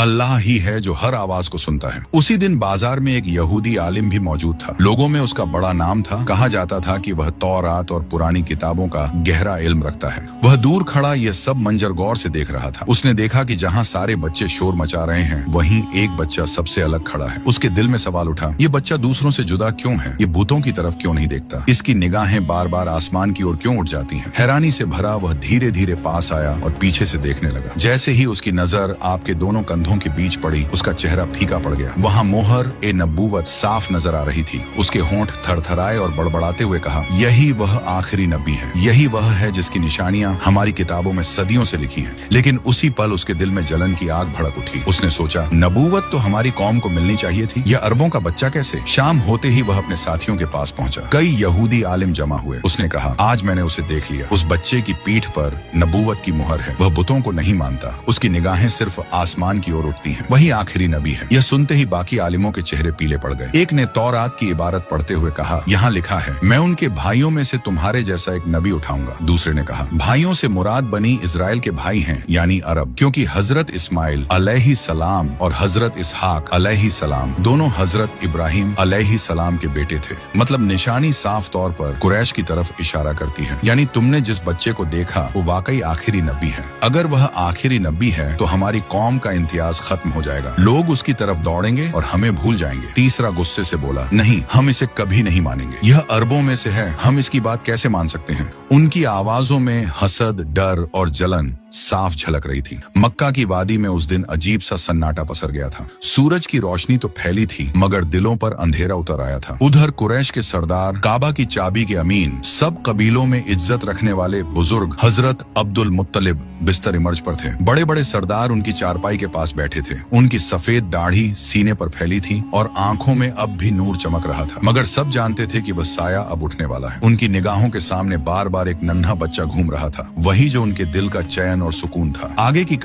अल्लाह ही है जो हर आवाज को सुनता है। उसी दिन बाजार में एक यहूदी आलिम भी मौजूद था। लोगों में उसका बड़ा नाम था। कहा जाता था कि वह तौरात और पुरानी किताबों का गहरा इल्म रखता है। वह दूर खड़ा यह सब मंजर गौर से देख रहा था। उसने देखा कि जहाँ सारे बच्चे शोर मचा रहे हैं, वहीं एक बच्चा सबसे अलग खड़ा है। उसके दिल में सवाल उठा, ये बच्चा दूसरों से जुदा क्यों है? ये भूतों की तरफ क्यों नहीं देखता? इसकी निगाहें बार बार आसमान की ओर क्यों उठ जाती हैं? हैरानी से भरा वह धीरे धीरे पास आया और पीछे से देखने लगा। जैसे ही उसकी नजर आपके दोनों कंधों के बीच पड़ी, उसका चेहरा फीका पड़ गया। वहाँ मोहर ए नबूवत साफ नजर आ रही थी। उसके होंठ थरथराए और बड़बड़ाते हुए कहा, यही वह आखिरी नबी है। यही वह है जिसकी निशानियां हमारी किताबों में सदियों से लिखी हैं। लेकिन उसी पल उसके दिल में जलन की आग भड़क उठी। उसने सोचा, नबूवत तो हमारी कौम को मिलनी चाहिए थी, यह अरबों का बच्चा कैसे? शाम होते ही वह अपने साथियों के पास पहुंचा। कई यहूदी आलिम जमा हुए। उसने कहा, आज मैंने उसे देख लिया। उस बच्चे की पीठ पर नबूवत की मुहर है। वह बुतों को नहीं मानता। उसकी निगाहें सिर्फ आसमान की ओर उठती हैं। वही आखिरी नबी है। यह सुनते ही बाकी आलिमों के चेहरे पीले पड़ गए। एक ने तौरात की इबारत पढ़ते हुए कहा, यहाँ लिखा है, मैं उनके भाइयों में से तुम्हारे जैसा एक नबी उठाऊंगा। दूसरे ने कहा, भाइयों से मुराद बनी इजराइल के भाई हैं, यानी अरब, क्योंकि हजरत इस्माइल अलैहि सलाम और हजरत इसहाक अलैहि सलाम दोनों हजरत इब्राहिम अलैहि सलाम के बेटे थे। मतलब निशानी साफ तौर पर कुरैश की तरफ इशारा करती है। यानी तुमने जिस बच्चे को देखा वो वाकई आखिरी नबी है। अगर वह आखिरी नबी है तो हमारी कौम का इम्तियाज खत्म हो जाएगा। लोग उसकी तरफ दौड़ेंगे और हमें भूल जाएंगे। तीसरा गुस्से से बोला, नहीं, हम इसे कभी नहीं मानेंगे। यह अरबों में से है, हम इसकी बात कैसे मान सकते हैं? उनकी आवाजों में हसद, डर और जलन साफ झलक रही थी। मक्का की वादी में उस दिन अजीब सा सन्नाटा पसर गया था। सूरज की रोशनी तो फैली थी, मगर दिलों पर अंधेरा उतर आया था। उधर कुरैश के सरदार, काबा की चाबी के अमीन, सब कबीलों में इज्जत रखने वाले बुजुर्ग हजरत अब्दुल मुत्तलिब बिस्तर इमर्ज पर थे। बड़े बड़े सरदार उनकी चारपाई के पास बैठे थे। उनकी सफेद दाढ़ी सीने पर फैली थी और आंखों में अब भी नूर चमक रहा था। मगर सब जानते थे कि वह साया अब उठने वाला है। उनकी निगाहों के सामने बार बार एक नन्हा बच्चा घूम रहा था, वही जो उनके दिल का चैन और सुकून था। आगे की